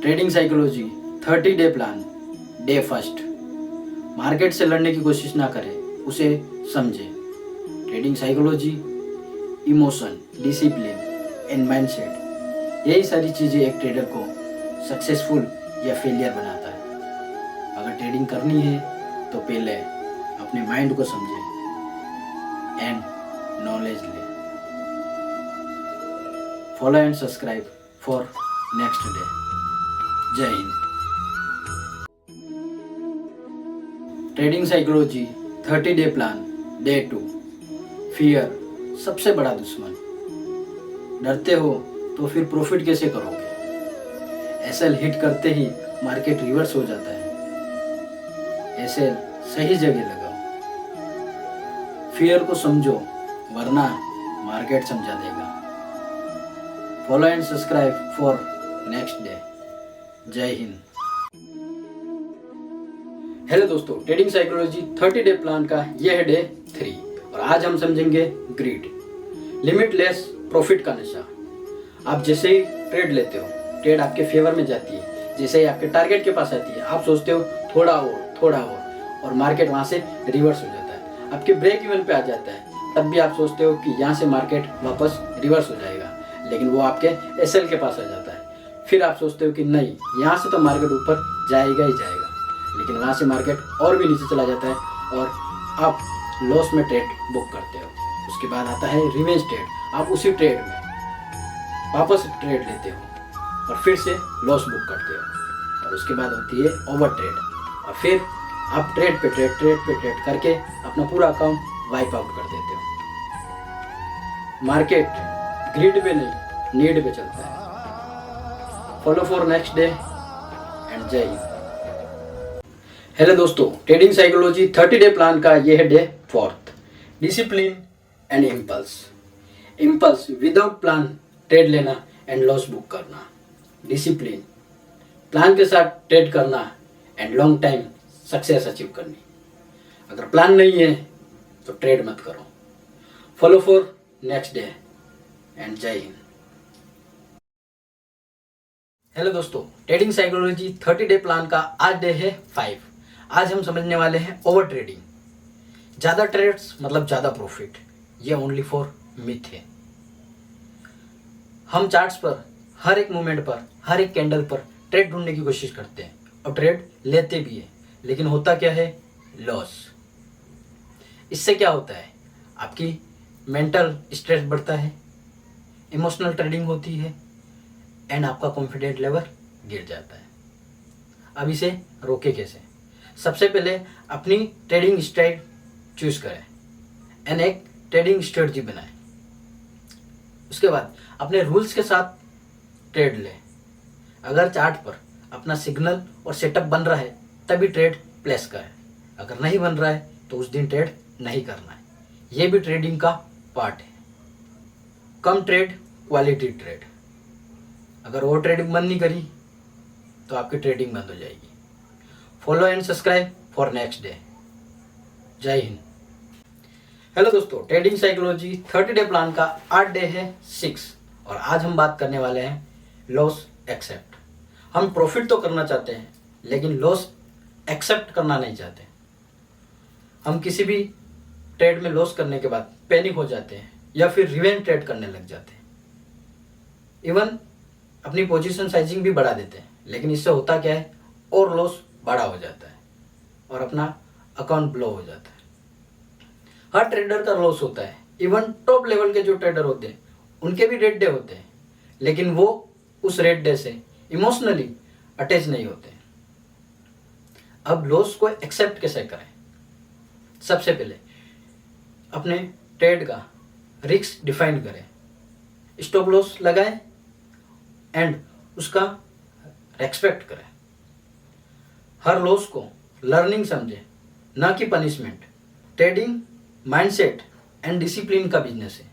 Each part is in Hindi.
Trading psychology 30 day plan day first. Market से लड़ने की कोशिश ना करें, उसे समझें। Trading psychology, emotion, discipline and mindset, यही सारी चीज़ें एक ट्रेडर को सक्सेसफुल या फेलियर बनाता है। अगर ट्रेडिंग करनी है तो पहले अपने माइंड को समझें एंड नॉलेज लें। Follow and subscribe for next day. जय हिंद। Trading psychology 30 day plan day 2। Fear सबसे बड़ा दुश्मन। डरते हो तो फिर प्रॉफिट कैसे करोगे? एसएल हिट करते ही मार्केट रिवर्स हो जाता है। एसएल सही जगह लगाओ। फियर को समझो, वरना मार्केट समझा देगा। Follow and subscribe for next day. जय हिंद। हेलो दोस्तों, ट्रेडिंग साइकोलॉजी 30 डे प्लान का यह है डे 3 और आज हम समझेंगे ग्रीड, लिमिटलेस प्रॉफिट का नशा। आप जैसे ही ट्रेड लेते हो, ट्रेड आपके फेवर में जाती है। जैसे ही आपके टारगेट के पास आती है, आप सोचते हो थोड़ा और मार्केट वहां से रिवर्स हो जाता है। आपके ब्रेक इवन पे आ जाता है, तब भी आप सोचते हो कि यहाँ से मार्केट वापस रिवर्स हो जाएगा, लेकिन वो आपके एसएल के पास आ जाता है। फिर आप सोचते हो कि नहीं, यहाँ से तो मार्केट ऊपर जाएगा ही जाएगा, लेकिन वहाँ से मार्केट और भी नीचे चला जाता है और आप लॉस में ट्रेड बुक करते हो। उसके बाद आता है रिवेंज ट्रेड। आप उसी ट्रेड में वापस ट्रेड लेते हो और फिर से लॉस बुक करते हो। और उसके बाद होती है ओवर ट्रेड और फिर आप ट्रेड पे ट्रेड करके अपना पूरा अकाउंट वाइप आउट कर देते हो। मार्केट ग्रिड पे नहीं, नीड पे चलता है। Follow for next day and जय हिंद। हेलो दोस्तों, ट्रेडिंग साइकोलॉजी 30 डे प्लान का यह है day 4। Discipline and impulse without plan trade लेना एंड लॉस बुक करना। डिसिप्लिन, प्लान के साथ ट्रेड करना and long time success achieve करनी। अगर प्लान नहीं है तो ट्रेड मत करो। Follow for next day and जय हिंद। हेलो दोस्तों, ट्रेडिंग साइकोलॉजी 30 डे प्लान का आज डे है 5। आज हम समझने वाले हैं ओवर ट्रेडिंग। ज़्यादा ट्रेड्स मतलब ज़्यादा प्रॉफिट, ये ओनली फॉर मिथ है। हम चार्ट्स पर हर एक मूवमेंट पर, हर एक कैंडल पर ट्रेड ढूंढने की कोशिश करते हैं और ट्रेड लेते भी हैं, लेकिन होता क्या है? लॉस। इससे क्या होता है? आपकी मेंटल स्ट्रेस बढ़ता है, इमोशनल ट्रेडिंग होती है एंड आपका कॉन्फिडेंट लेवल गिर जाता है। अब इसे रोके कैसे? सबसे पहले अपनी ट्रेडिंग स्टाइल चूज करें एंड एक ट्रेडिंग स्ट्रेटजी बनाएं। उसके बाद अपने रूल्स के साथ ट्रेड लें। अगर चार्ट पर अपना सिग्नल और सेटअप बन रहा है तभी ट्रेड प्लेस करें। अगर नहीं बन रहा है तो उस दिन ट्रेड नहीं करना है। ये भी ट्रेडिंग का पार्ट है। कम ट्रेड, क्वालिटी ट्रेड। अगर वो ट्रेडिंग बंद नहीं करी तो आपकी ट्रेडिंग बंद हो जाएगी। Follow and subscribe for next day. जय हिंद। हेलो दोस्तों, ट्रेडिंग साइकोलॉजी 30 डे प्लान का आज डे है 6 और आज हम बात करने वाले हैं लॉस एक्सेप्ट। हम प्रॉफिट तो करना चाहते हैं, लेकिन लॉस एक्सेप्ट करना नहीं चाहते। हम किसी भी ट्रेड में लॉस करने के बाद पैनिक हो जाते हैं या फिर रिवेंज ट्रेड करने लग जाते हैं। इवन अपनी पोजीशन साइजिंग भी बढ़ा देते हैं, लेकिन इससे होता क्या है? और लॉस बड़ा हो जाता है और अपना अकाउंट ब्लो हो जाता है। हर ट्रेडर का लॉस होता है। इवन टॉप लेवल के जो ट्रेडर होते हैं उनके भी रेड डे होते हैं, लेकिन वो उस रेड डे से इमोशनली अटैच नहीं होते। अब लॉस को एक्सेप्ट कैसे करें? सबसे पहले अपने ट्रेड का रिस्क डिफाइन करें, स्टॉप लॉस लगाएं एंड उसका रेस्पेक्ट करें। हर लॉस को लर्निंग समझें, ना कि punishment. Trading mindset and discipline का बिजनेस है।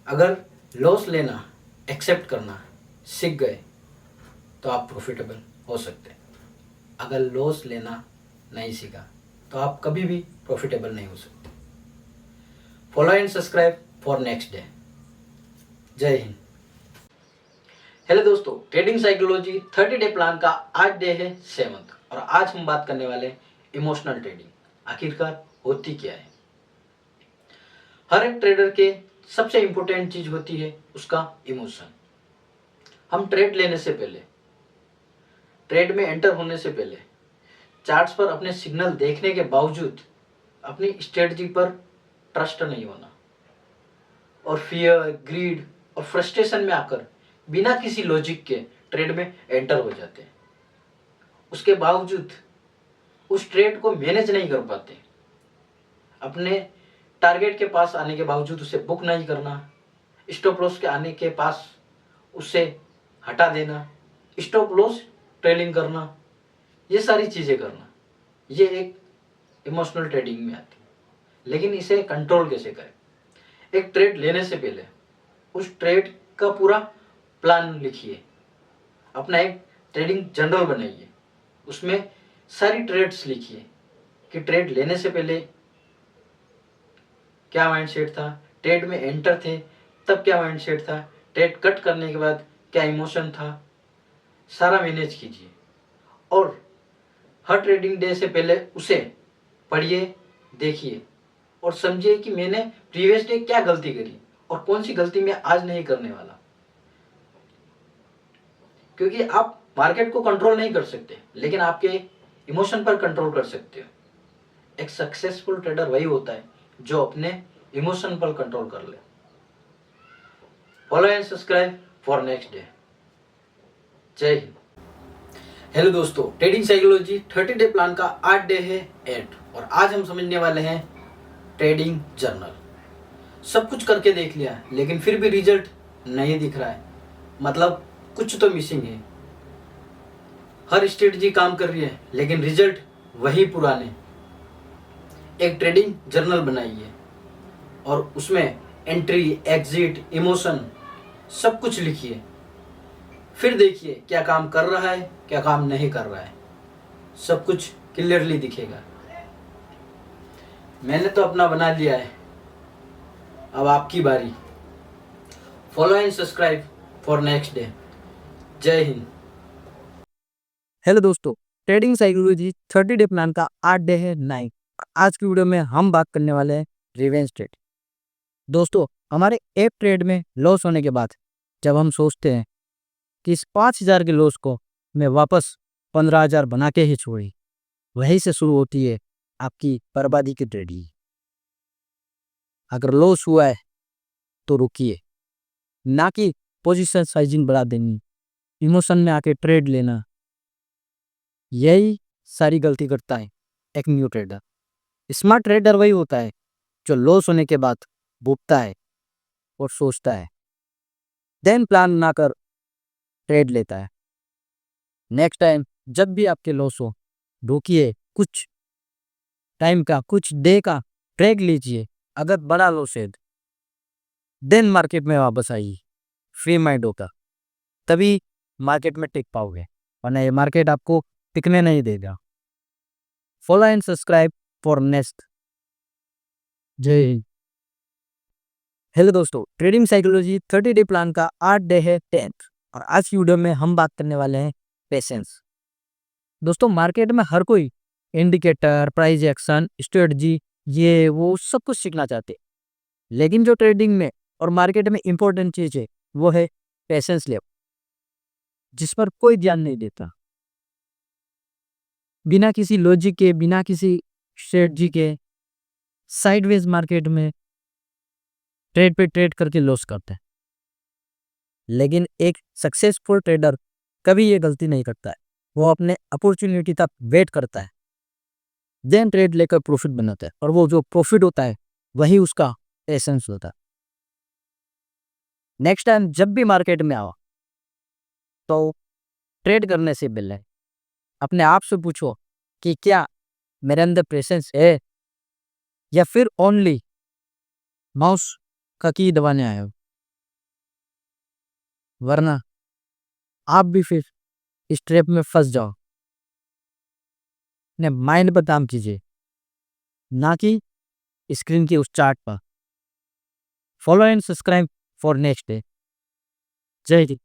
अगर लॉस लेना, एक्सेप्ट करना सीख गए तो आप प्रॉफिटेबल हो सकते हैं। अगर लॉस लेना नहीं सीखा तो आप कभी भी प्रॉफिटेबल नहीं हो सकते। Follow and subscribe for next day. जय हिंद। हेलो दोस्तों, ट्रेडिंग साइकोलॉजी 30 डे प्लान का आज डे है 7th और आज हम बात करने वाले हैं इमोशनल ट्रेडिंग। आखिरकार होती क्या है? हर एक ट्रेडर के सबसे इंपॉर्टेंट चीज होती है उसका इमोशन। हम ट्रेड लेने से पहले, ट्रेड में एंटर होने से पहले चार्ट्स पर अपने सिग्नल देखने के बावजूद अपनी स्ट्रेटजी पर ट्रस्ट नहीं होना और फियर, ग्रीड और फ्रस्ट्रेशन में आकर बिना किसी लॉजिक के ट्रेड में एंटर हो जाते हैं। उसके बावजूद उस ट्रेड को मैनेज नहीं कर पाते। अपने टारगेट के पास आने के बावजूद उसे बुक नहीं करना, स्टॉप लॉस के आने के पास उसे हटा देना, स्टॉप लॉस ट्रेलिंग करना, ये सारी चीज़ें करना, ये एक इमोशनल ट्रेडिंग में आती है। लेकिन इसे कंट्रोल कैसे करें? एक ट्रेड लेने से पहले उस ट्रेड का पूरा प्लान लिखिए, अपना एक ट्रेडिंग जर्नल बनाइए, उसमें सारी ट्रेड्स लिखिए कि ट्रेड लेने से पहले क्या माइंडसेट था, ट्रेड में एंटर थे तब क्या माइंडसेट था, ट्रेड कट करने के बाद क्या इमोशन था, सारा मैनेज कीजिए। और हर ट्रेडिंग डे से पहले उसे पढ़िए, देखिए और समझिए कि मैंने प्रीवियस डे क्या गलती करी और कौन सी गलती मैं आज नहीं करने वाला। क्योंकि आप मार्केट को कंट्रोल नहीं कर सकते, लेकिन आपके इमोशन पर कंट्रोल कर सकते हो। एक सक्सेसफुल ट्रेडर वही होता है जो अपने इमोशन पर कंट्रोल कर ले। Follow and subscribe for next day. जय हिंद। हेलो दोस्तों, ट्रेडिंग साइकोलॉजी 30 डे प्लान का आज डे है 8 और आज हम समझने वाले हैं ट्रेडिंग जर्नल। सब कुछ करके देख लिया लेकिन फिर भी रिजल्ट नहीं दिख रहा है, मतलब कुछ तो मिसिंग है। हर स्ट्रेटजी काम कर रही है लेकिन रिजल्ट वही पुराने। एक ट्रेडिंग जर्नल बनाइए और उसमें एंट्री, एग्जिट, इमोशन सब कुछ लिखिए। फिर देखिए क्या काम कर रहा है, क्या काम नहीं कर रहा है, सब कुछ क्लियरली दिखेगा। मैंने तो अपना बना लिया है, अब आपकी बारी। Follow and subscribe for next day. जय हिंद। हेलो दोस्तों, ट्रेडिंग साइकोलॉजी 30 डे प्लान का आज डे है 9। आज की वीडियो में हम बात करने वाले हैं रिवेंज ट्रेड। दोस्तों, हमारे एक ट्रेड में लॉस होने के बाद जब हम सोचते हैं कि इस 5,000 के लॉस को मैं वापस 15,000 बना के ही छोड़ी, वहीं से शुरू होती है आपकी बर्बादी की ट्रेडिंग। अगर लॉस हुआ है तो रुकिए, ना कि पोजीशन साइजिंग बढ़ा देनी, इमोशन में आके ट्रेड लेना। यही सारी गलती करता है एक न्यू ट्रेडर। स्मार्ट ट्रेडर वही होता है जो लॉस होने के बाद डूबता है और सोचता है, देन प्लान ना कर ट्रेड लेता है। नेक्स्ट टाइम जब भी आपके लॉस हो, रुकिए, कुछ टाइम का, कुछ डे का ब्रेक लीजिए। अगर बड़ा लॉस है देन मार्केट में वापस आइए, फ्री माइंड होगा, तभी मार्केट में टिक पाओगे, वरना ये मार्केट आपको टिकने नहीं देगा। Follow and subscribe for next. जय हिंद। हेलो दोस्तों, ट्रेडिंग साइकोलॉजी 30 डे प्लान का आज डे है 10th और आज की वीडियो में हम बात करने वाले हैं पेशेंस। दोस्तों, मार्केट में हर कोई इंडिकेटर, प्राइस एक्शन, स्ट्रेटजी, ये वो सब कुछ सीखना चाहते हैं, लेकिन जो ट्रेडिंग में और मार्केट में इंपॉर्टेंट चीज है वो है पेशेंस लेवल, जिस पर कोई ध्यान नहीं देता। बिना किसी लॉजिक के, बिना किसी स्ट्रेटजी के साइडवेज मार्केट में ट्रेड पे ट्रेड करके लॉस करते हैं। लेकिन एक सक्सेसफुल ट्रेडर कभी ये गलती नहीं करता है। वो अपने अपॉर्चुनिटी तक वेट करता है, देन ट्रेड लेकर प्रॉफिट बनाता है, और वो जो प्रॉफिट होता है वही उसका एसेंस होता है। नेक्स्ट टाइम जब भी मार्केट में आओ तो ट्रेड करने से पहले अपने आप से पूछो कि क्या मेरे अंदर पेशेंस है या फिर ओनली माउस का की दबाने आए हो, वरना आप भी फिर इस ट्रैप में फंस जाओ। अपने माइंड पर काम कीजिए, ना कि स्क्रीन के उस चार्ट पर। Follow and subscribe for next day. जय हिंद।